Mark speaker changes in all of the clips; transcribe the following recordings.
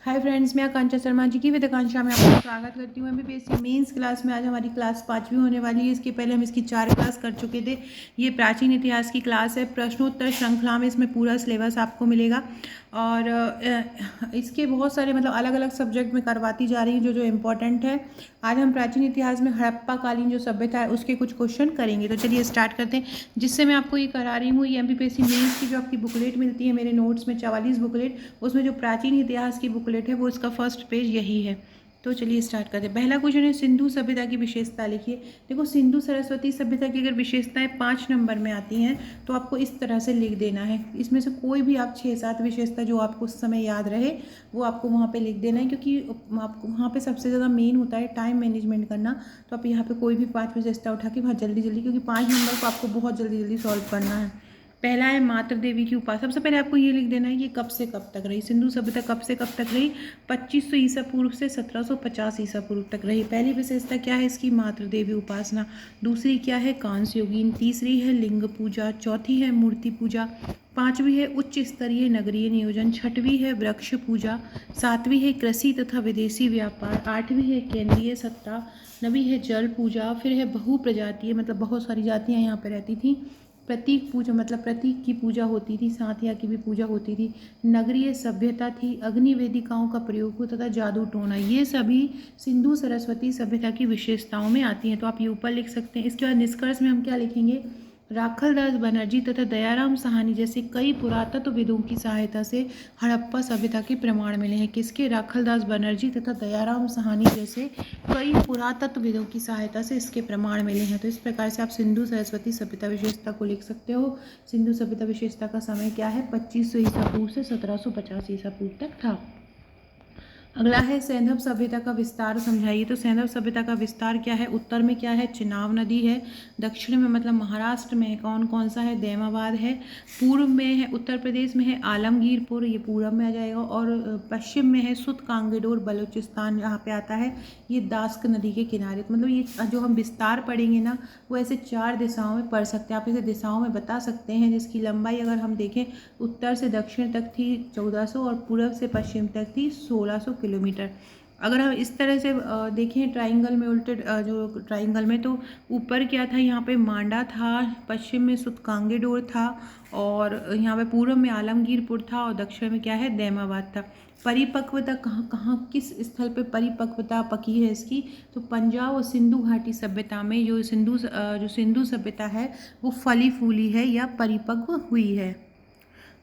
Speaker 1: Hi friends, मैं आकांक्षा शर्मा जी की with आकांक्षा में आपका स्वागत करती हूँ। एमबीपीएससी मेंस क्लास में आज हमारी क्लास 5वीं होने वाली है। इसके पहले हम इसकी 4 क्लास कर चुके थे। ये प्राचीन इतिहास की क्लास है। प्रश्नोत्तर श्रृंखला में इसमें पूरा सिलेबस आपको मिलेगा और इसके बहुत सारे मतलब अलग अलग सब्जेक्ट में करवाती जा रही है जो जो इम्पोर्टेंट है। आज हम प्राचीन इतिहास में हड़प्पा कालीन जो सभ्यता है उसके कुछ क्वेश्चन करेंगे। तो चलिए स्टार्ट करते हैं। जिससे मैं आपको ये करा रही हूँ, ये एमपीपीएससी मेंस की जो आपकी बुकलेट मिलती है मेरे नोट्स में 44 बुकलेट, उसमें जो प्राचीन इतिहास की बुकलेट है वो इसका फर्स्ट पेज यही है। तो चलिए स्टार्ट करते हैं। पहला क्वेश्चन है, सिंधु सभ्यता की विशेषता लिखिए। देखो, सिंधु सरस्वती सभ्यता की अगर विशेषताएं 5 नंबर में आती हैं तो आपको इस तरह से लिख देना है। इसमें से कोई भी आप 6-7 विशेषता जो आपको उस समय याद रहे वो आपको वहाँ पे लिख देना है, क्योंकि आपको वहाँ पे सबसे ज़्यादा मेन होता है टाइम मैनेजमेंट करना। तो आप यहाँ पे कोई भी 5 विशेषता उठा के वहाँ जल्दी जल्दी, क्योंकि 5 नंबर को आपको बहुत जल्दी जल्दी सॉल्व करना है। पहला है मातृ देवी की उपासना। सबसे पहले आपको ये लिख देना है कि कब से कब तक रही सिंधु सभ्यता, कब से कब तक रही। 2500 ईसा पूर्व से 1750 ईसा पूर्व तक रही। पहली विशेषता क्या है इसकी, मातृ देवी उपासना। दूसरी क्या है, कांस्य युगीन। तीसरी है लिंग पूजा। चौथी है मूर्ति पूजा। पांचवी है उच्च स्तरीय नगरीय नियोजन। छठवीं है वृक्ष पूजा। सातवीं है कृषि तथा विदेशी व्यापार। आठवीं है केंद्रीय सत्ता। नवीं है जल पूजा। फिर है बहु प्रजातीय, मतलब बहुत सारी जातियाँ यहाँ पर रहती थी। प्रतीक पूजा, मतलब प्रतीक की पूजा होती थी। साथिया की भी पूजा होती थी। नगरीय सभ्यता थी। अग्नि वेदिकाओं का प्रयोग होता था। जादू टोना, ये सभी सिंधु सरस्वती सभ्यता की विशेषताओं में आती हैं। तो आप ये ऊपर लिख सकते हैं। इसके बाद निष्कर्ष में हम क्या लिखेंगे, राखलदास बनर्जी तथा दयाराम साहनी जैसे कई पुरातत्वविदों की सहायता से हड़प्पा सभ्यता के प्रमाण मिले हैं। किसके, राखलदास बनर्जी तथा दयाराम साहनी जैसे कई पुरातत्वविदों की सहायता से इसके प्रमाण मिले हैं। तो इस प्रकार से आप सिंधु सरस्वती सभ्यता विशेषता को लिख सकते हो। सिंधु सभ्यता विशेषता का समय क्या है, 2500 ईसा पूर्व से 1750 ईसा पूर्व तक था। अगला है सैंधव सभ्यता का विस्तार समझाइए। तो सैंधव सभ्यता का विस्तार क्या है, उत्तर में क्या है, चिनाब नदी है। दक्षिण में मतलब महाराष्ट्र में कौन कौन सा है, दैमाबाद है। पूर्व में है, उत्तर प्रदेश में है आलमगीरपुर, ये पूरब में आ जाएगा। और पश्चिम में है सुत कांगेडोर बलूचिस्तान, यहाँ पे आता है। ये दास्क नदी के किनारे। मतलब ये जो हम विस्तार पढ़ेंगे ना वो ऐसे 4 दिशाओं में पढ़ सकते हैं। आप इसे दिशाओं में बता सकते हैं, जिसकी लंबाई अगर हम देखें उत्तर से दक्षिण तक थी 1400 और पूर्व से पश्चिम तक थी 1600 किलोमीटर। अगर हम इस तरह से देखें ट्राइंगल में, उल्टे जो ट्राइंगल में, तो ऊपर क्या था, यहाँ पे मांडा था, पश्चिम में सुतकांगेडोर था, और यहाँ पे पूर्व में आलमगीरपुर था, और दक्षिण में क्या है, दैमाबाद था। परिपक्वता कहाँ कहाँ किस स्थल पे परिपक्वता पकी है इसकी, तो पंजाब और सिंधु घाटी सभ्यता में जो सिंधु सभ्यता है वो फली फूली है या परिपक्व हुई है।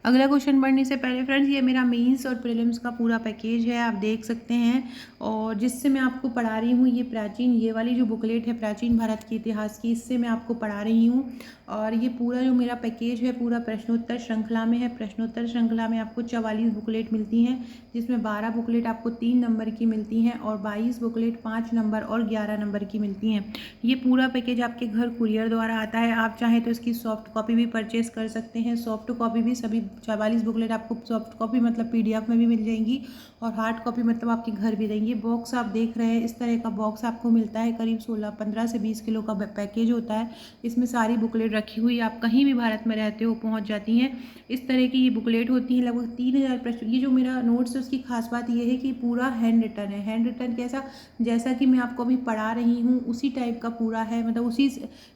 Speaker 1: अगला क्वेश्चन बढ़ने से पहले फ्रेंड्स, ये मेरा मेंस और प्रीलिम्स का पूरा पैकेज है, आप देख सकते हैं। और जिससे मैं आपको पढ़ा रही हूँ ये प्राचीन, ये वाली जो बुकलेट है प्राचीन भारत के इतिहास की, इससे मैं आपको पढ़ा रही हूँ। और ये पूरा जो मेरा पैकेज है पूरा प्रश्नोत्तर श्रृंखला में है। प्रश्नोत्तर श्रृंखला में आपको 44 बुकलेट मिलती हैं, जिसमें 12 बुकलेट आपको 3 नंबर की मिलती हैं और 22 बुकलेट 5 नंबर और 11 नंबर की मिलती हैं। ये पूरा पैकेज आपके घर कुरियर द्वारा आता है। आप चाहें तो इसकी सॉफ्ट कॉपी भी परचेज कर सकते हैं। सॉफ्ट कॉपी भी सभी 44 बुकलेट आपको सॉफ्ट कॉपी मतलब PDF में भी मिल जाएंगी, और हार्ड कॉपी मतलब आपके घर भी रहेंगी। बॉक्स आप देख रहे हैं, इस तरह का बॉक्स आपको मिलता है। करीब 15 से 20 किलो का पैकेज होता है। इसमें सारी बुकलेट रखी हुई, आप कहीं भी भारत में रहते हो पहुंच जाती हैं। इस तरह की ये बुकलेट होती है, लगभग 3000 प्रश्न। ये जो मेरा नोट्स है उसकी खास बात ये है कि पूरा हैंड रिटन है। हैंड रिटन कैसा, जैसा कि मैं आपको अभी पढ़ा रही हूँ उसी टाइप का पूरा है। मतलब उसी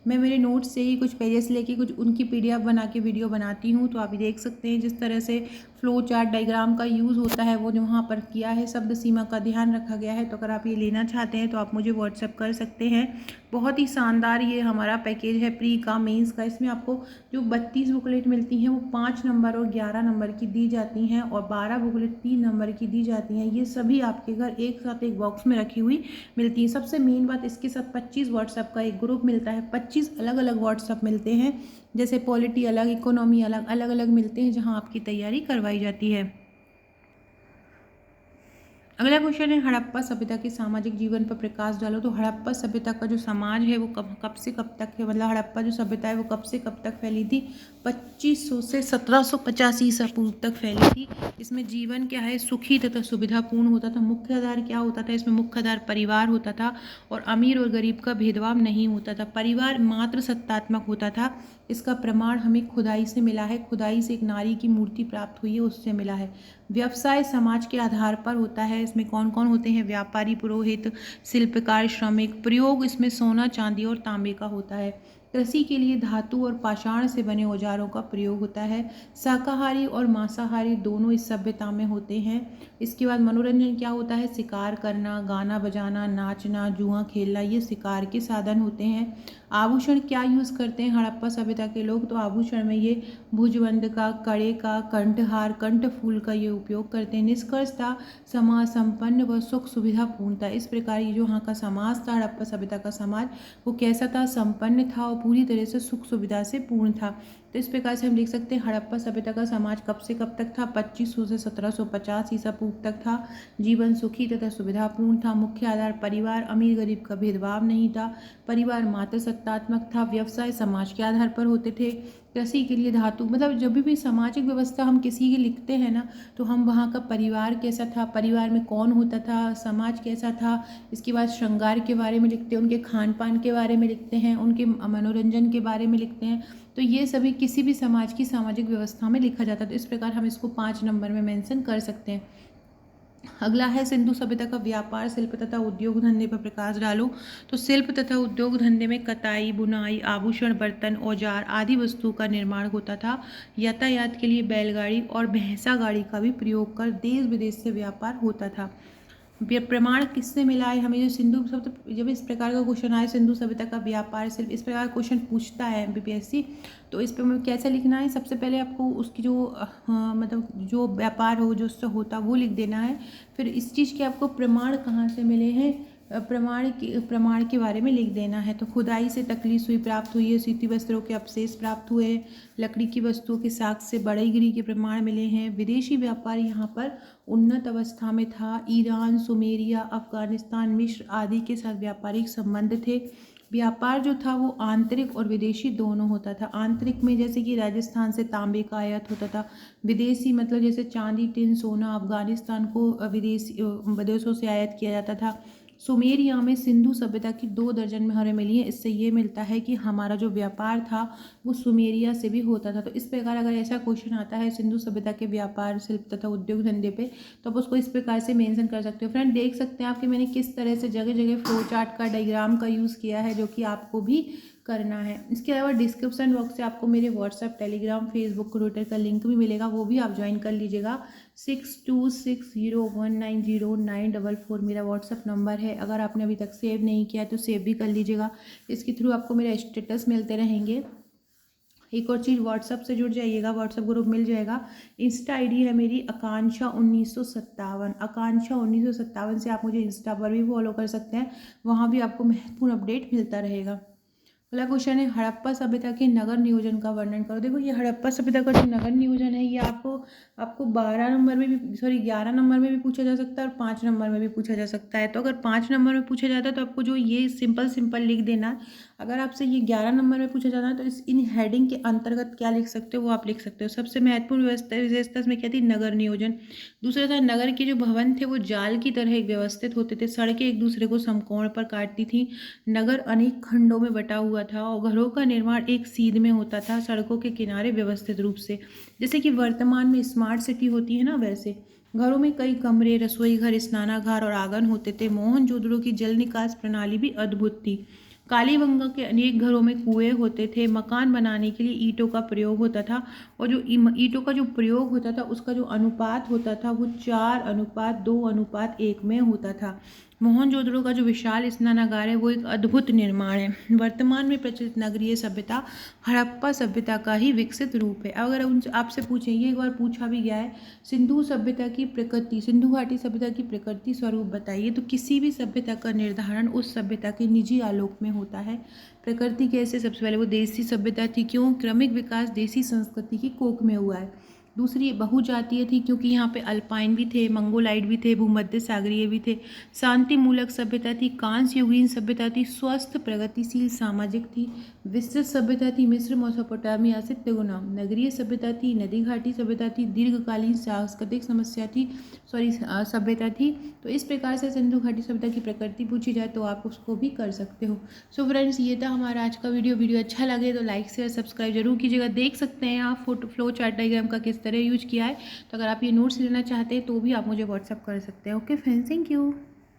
Speaker 1: मैं मेरे नोट्स से ही कुछ पेजेस लेके कुछ उनकी PDF बना के वीडियो बनाती हूँ। तो आप देख सकते हैं जिस तरह से फ्लो चार्ट डायग्राम का यूज़ होता है वो जो वहाँ पर किया है, शब्द सीमा का ध्यान रखा गया है। तो अगर आप ये लेना चाहते हैं तो आप मुझे व्हाट्सएप कर सकते हैं। बहुत ही शानदार ये हमारा पैकेज है प्री का मेंस का। इसमें आपको जो 32 बुकलेट मिलती हैं वो 5 नंबर और 11 नंबर की दी जाती हैं, और 12 बुकलेट 3 नंबर की दी जाती हैं। ये सभी आपके घर एक साथ एक बॉक्स में रखी हुई मिलती है। सबसे मेन बात, इसके साथ 25 व्हाट्सएप का एक ग्रुप मिलता है। 25 अलग अलग व्हाट्सएप मिलते हैं, जैसे पॉलिटी अलग, इकोनॉमी अलग, अलग अलग मिलते हैं, जहां आपकी तैयारी करवाई जाती है। अगला क्वेश्चन है, हड़प्पा सभ्यता के सामाजिक जीवन पर प्रकाश डालो। तो हड़प्पा सभ्यता का जो समाज है वो कब से कब तक है, मतलब हड़प्पा जो सभ्यता है वो कब से कब तक फैली थी। 2500 से 1750 ईसा पूर्व तक फैली थी। इसमें जीवन क्या है, सुखी तथा सुविधापूर्ण होता था। मुख्य आधार क्या होता था, इसमें मुख्य आधार परिवार होता था और अमीर और गरीब का भेदभाव नहीं होता था। परिवार मात्र सत्तात्मक होता था। इसका प्रमाण हमें खुदाई से मिला है। खुदाई से एक नारी की मूर्ति प्राप्त हुई है, उससे मिला है। व्यवसाय समाज के आधार पर होता है। इसमें कौन कौन होते हैं, व्यापारी, पुरोहित, शिल्पकार, श्रमिक। प्रयोग इसमें सोना, चांदी और तांबे का होता है। कृषि के लिए धातु और पाषाण से बने औजारों का प्रयोग होता है। शाकाहारी और मांसाहारी दोनों इस सभ्यता में होते हैं। इसके बाद मनोरंजन क्या होता है, शिकार करना, गाना बजाना, नाचना, जुआ खेलना, ये शिकार के साधन होते हैं। आभूषण क्या यूज़ करते हैं हड़प्पा सभ्यता के लोग, तो आभूषण में ये भुजबंद का, कड़े का, कंठहार, कंठफूल का ये उपयोग करते हैं। निष्कर्षता समाज संपन्न व सुख सुविधापूर्ण था। इस प्रकार ये जो यहाँ का समाज था, हड़प्पा सभ्यता का समाज, वो कैसा था, संपन्न था और पूरी तरह से सुख सुविधा से पूर्ण था। तो इस प्रकार से हम लिख सकते हैं हड़प्पा सभ्यता का समाज कब से कब तक था, 2500 से 1750 ईसा पूर्व तक था। जीवन सुखी तथा सुविधापूर्ण था। मुख्य आधार परिवार, अमीर गरीब का भेदभाव नहीं था। परिवार मात्र सत्तात्मक था। व्यवसाय समाज के आधार पर होते थे। कृषि के लिए धातु, मतलब जब भी सामाजिक व्यवस्था हम किसी की लिखते हैं ना, तो हम वहाँ का परिवार कैसा था, परिवार में कौन होता था, समाज कैसा था। इसके बाद श्रृंगार के बारे में लिखते हैं, उनके खान पान के बारे में लिखते हैं, उनके मनोरंजन के बारे में लिखते हैं। तो ये सभी किसी भी समाज की सामाजिक व्यवस्था में लिखा जाता है। तो इस प्रकार हम इसको 5 नंबर में मेंशन कर सकते हैं। अगला है सिंधु सभ्यता का व्यापार, शिल्प तथा उद्योग धंधे पर प्रकाश डालो। तो शिल्प तथा उद्योग धंधे में कताई, बुनाई, आभूषण, बर्तन, औजार आदि वस्तुओं का निर्माण होता था। यातायात के लिए बैलगाड़ी और भैंसा गाड़ी का भी प्रयोग कर देश विदेश से व्यापार होता था। प्रमाण किससे मिला है हमें, जो सिंधु सभ्यता, जब इस प्रकार का क्वेश्चन आए, सिंधु सभ्यता का व्यापार शिल्प, इस प्रकार क्वेश्चन पूछता है एमपीपीएससी, तो इस पर कैसे लिखना है, सबसे पहले आपको उसकी जो मतलब जो व्यापार हो, जो उससे होता, वो लिख देना है। फिर इस चीज़ के आपको प्रमाण कहाँ से मिले हैं, प्रमाण के बारे में लिख देना है। तो खुदाई से तकली सुई प्राप्त हुई है, सूती वस्त्रों के अवशेष प्राप्त हुए हैं, लकड़ी की वस्तुओं के साक्ष्य से बढ़ईगिरी के प्रमाण मिले हैं। विदेशी व्यापार यहाँ पर उन्नत अवस्था में था। ईरान, सुमेरिया, अफगानिस्तान, मिस्र आदि के साथ व्यापारिक संबंध थे। व्यापार जो था वो आंतरिक और विदेशी दोनों होता था। आंतरिक में जैसे कि राजस्थान से तांबे का आयात होता था। विदेशी मतलब जैसे चांदी, टिन, सोना अफगानिस्तान को विदेशों से आयात किया जाता था। सुमेरिया में सिंधु सभ्यता की 2 दर्जन में हमें मिली है। इससे ये मिलता है कि हमारा जो व्यापार था वो सुमेरिया से भी होता था। तो इस प्रकार अगर ऐसा क्वेश्चन आता है सिंधु सभ्यता के व्यापार, शिल्प तथा उद्योग धंधे पे, तो आप उसको इस प्रकार से मेंशन कर सकते हो। फ्रेंड देख सकते हैं आप कि मैंने किस तरह से जगह जगह फ्लो चार्ट का, डायग्राम का यूज़ किया है, जो कि आपको भी करना है। इसके अलावा डिस्क्रिप्शन बॉक्स से आपको मेरे व्हाट्सएप, टेलीग्राम, फेसबुक, ट्विटर का लिंक भी मिलेगा, वो भी आप ज्वाइन कर लीजिएगा। 6260190944 मेरा व्हाट्सएप नंबर है। अगर आपने अभी तक सेव नहीं किया है तो सेव भी कर लीजिएगा। इसके थ्रू आपको मेरे स्टेटस मिलते रहेंगे। एक और चीज़, व्हाट्सएप से जुड़ जाइएगा, व्हाट्सएप ग्रुप मिल जाएगा। इंस्टा आईडी है मेरी आकांक्षा 1957, आकांक्षा 1957 से आप मुझे इंस्टा पर भी फॉलो कर सकते हैं, वहाँ भी आपको महत्वपूर्ण अपडेट मिलता रहेगा। अगला क्वेश्चन है हड़प्पा सभ्यता के नगर नियोजन का वर्णन करो। देखो ये हड़प्पा सभ्यता का जो नगर नियोजन है, ये आपको 12 नंबर में भी, सॉरी 11 नंबर में भी पूछा जा सकता है और 5 नंबर में भी पूछा जा सकता है। तो अगर 5 नंबर में पूछा जाता है तो आपको जो ये सिंपल लिख देना है। अगर आपसे ये 11 नंबर में पूछा जाता है तो इन हेडिंग के अंतर्गत क्या लिख सकते हो वो आप लिख सकते हो। सबसे महत्वपूर्ण विशेषता इसमें क्या थी, नगर नियोजन। दूसरा था नगर के जो भवन थे वो जाल की तरह एक व्यवस्थित होते थे। सड़कें एक दूसरे को समकोण पर काटती थी। नगर अनेक खंडों में बटा हुआ था और घरों का निर्माण एक सीध में होता था, सड़कों के किनारे व्यवस्थित रूप से। जैसे कि वर्तमान में स्मार्ट सिटी होती है ना, वैसे घरों में कई कमरे, रसोई घर, स्नानागार और आंगन होते थे। मोहनजोदड़ो की जल निकास प्रणाली भी अद्भुत थी। कालीबंगा के अनेक घरों में कुएं होते थे। मकान बनाने के लिए ईंटों का प्रयोग होता था और जो ईंटों का जो प्रयोग होता था उसका जो अनुपात होता था वो 4:2:1 में होता था। मोहनजोदड़ो का जो विशाल स्नानागार है वो एक अद्भुत निर्माण है। वर्तमान में प्रचलित नगरीय सभ्यता हड़प्पा सभ्यता का ही विकसित रूप है। अगर उनसे आपसे पूछें, ये एक बार पूछा भी गया है, सिंधु सभ्यता की प्रकृति, सिंधु घाटी सभ्यता की प्रकृति स्वरूप बताइए, तो किसी भी सभ्यता का निर्धारण उस सभ्यता के निजी आलोक में होता है। प्रकृति कैसे, सबसे पहले वो देसी सभ्यता थी। क्यों, क्रमिक विकास देसी संस्कृति की कोख में हुआ है। दूसरी बहुजातीय थी क्योंकि यहाँ पे अल्पाइन भी थे, मंगोलाइड भी थे, भूमध्य सागरीय भी थे। शांति मूलक सभ्यता थी, कांस्य युगीन सभ्यता थी, स्वस्थ प्रगतिशील सामाजिक थी। विस्तृत सभ्यता थी, मिस्र, मेसोपोटामिया, सित्य गुनाम। नगरीय सभ्यता थी, नदी घाटी सभ्यता थी, दीर्घकालीन सांस्कृतिक समस्या थी, सभ्यता थी। तो इस प्रकार से सिंधु घाटी सभ्यता की प्रकृति पूछी जाए तो आप उसको भी कर सकते हो। सो फ्रेंड्स, ये था हमारा आज का वीडियो अच्छा लगे तो लाइक शेयर सब्सक्राइब जरूर कीजिएगा। देख सकते हैं आप फोटो फ्लो चार्ट डायग्राम का किस तरह यूज किया है। तो अगर आप ये नोट्स लेना चाहते हैं तो भी आप मुझे व्हाट्सअप कर सकते हैं। Okay friends, thank you.